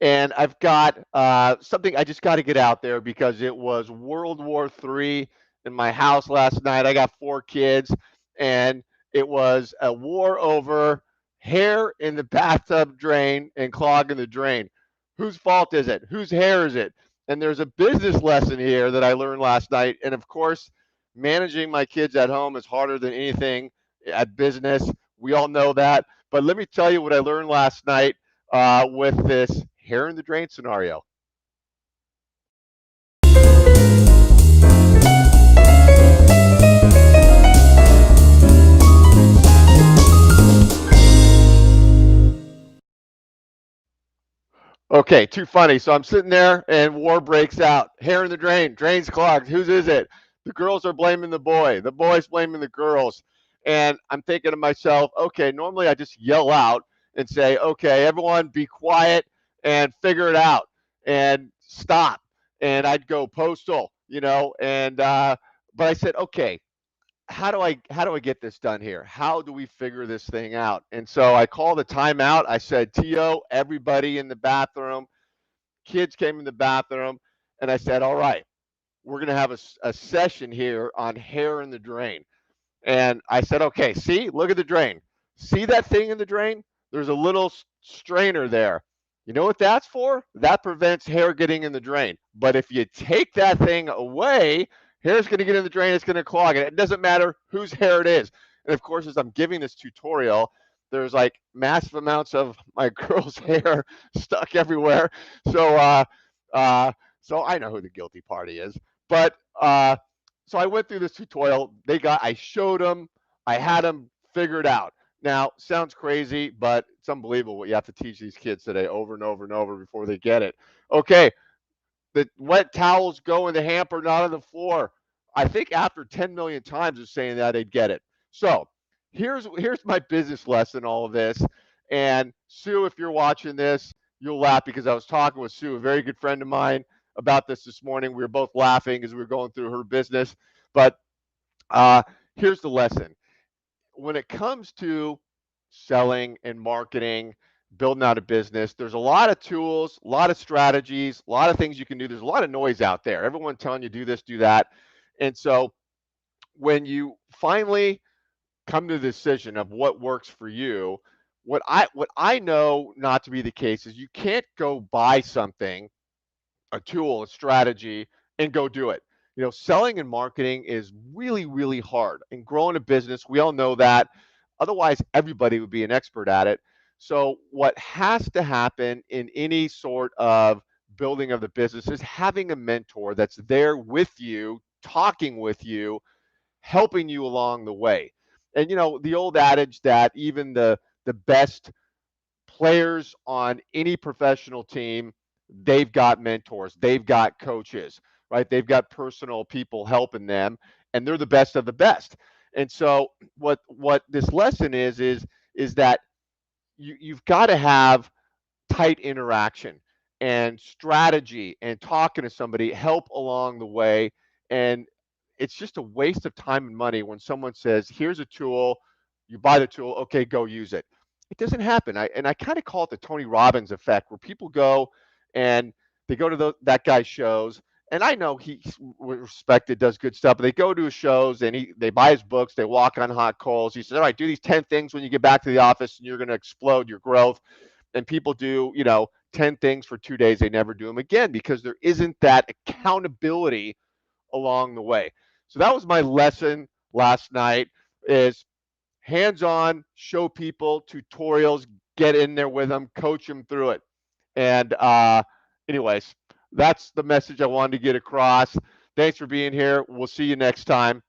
and I've got something I just got to get out there because it was World War III in my house last night. I got 4 kids, and it was a war over hair in the bathtub drain and clogging the drain. Whose fault is it? Whose hair is it? And there's a business lesson here that I learned last night. And of course, managing my kids at home is harder than anything at business. We all know that. But let me tell you what I learned last night with this hair in the drain scenario. Okay, too funny. So I'm sitting there and war breaks out. Hair in the drain, drain's clogged. Whose is it? The girls are blaming the boy. The boy's blaming the girls. And I'm thinking to myself, okay, normally I just yell out and say, okay, everyone be quiet and figure it out and stop. And I'd go postal, and but I said, okay, how do I get this done here? How do we figure this thing out? And so I called a timeout. I said, Tio, everybody in the bathroom. Kids came in the bathroom, and I said, all right, we're going to have a session here on hair in the drain. And I said, okay, see, look at the drain. See that thing in the drain? There's a little strainer there. You know what that's for? That prevents hair getting in the drain. But if you take that thing away, hair's going to get in the drain. It's going to clog it. It doesn't matter whose hair it is. And of course, as I'm giving this tutorial, there's like massive amounts of my girl's hair stuck everywhere. So, so I know who the guilty party is. But so I went through this tutorial. I showed them, I had them figured out. Now, sounds crazy, but it's unbelievable what you have to teach these kids today over and over and over before they get it. Okay, the wet towels go in the hamper, not on the floor. I think after 10 million times of saying that, they'd get it. So here's my business lesson, all of this. And Sue, if you're watching this, you'll laugh because I was talking with Sue, a very good friend of mine, about this morning. We were both laughing as we were going through her business. But here's the lesson. When it comes to selling and marketing, building out a business, there's a lot of tools, a lot of strategies, a lot of things you can do. There's a lot of noise out there. Everyone telling you do this, do that. And so when you finally come to the decision of what works for you, what I know not to be the case is you can't go buy something, a tool, a strategy, and go do it. Selling and marketing is really, really hard. And growing a business, we all know that. Otherwise, everybody would be an expert at it. So, what has to happen in any sort of building of the business is having a mentor that's there with you, talking with you, helping you along the way. And the old adage that even the best players on any professional team, they've got mentors, they've got coaches, right? They've got personal people helping them, and they're the best of the best. And so what this lesson is that you've got to have tight interaction and strategy and talking to somebody, help along the way. And it's just a waste of time and money when someone says, here's a tool, you buy the tool, okay, go use it. It doesn't happen. I kind of call it the Tony Robbins effect, where people go and they go to that guy's shows. And I know he's respected, does good stuff, but they go to his shows and they buy his books, they walk on hot coals. He says, all right, do these 10 things when you get back to the office and you're going to explode your growth. And people do 10 things for 2 days, they never do them again because there isn't that accountability along the way. So that was my lesson last night: is hands-on, show people tutorials, get in there with them, coach them through it. And anyways, that's the message I wanted to get across. Thanks for being here. We'll see you next time.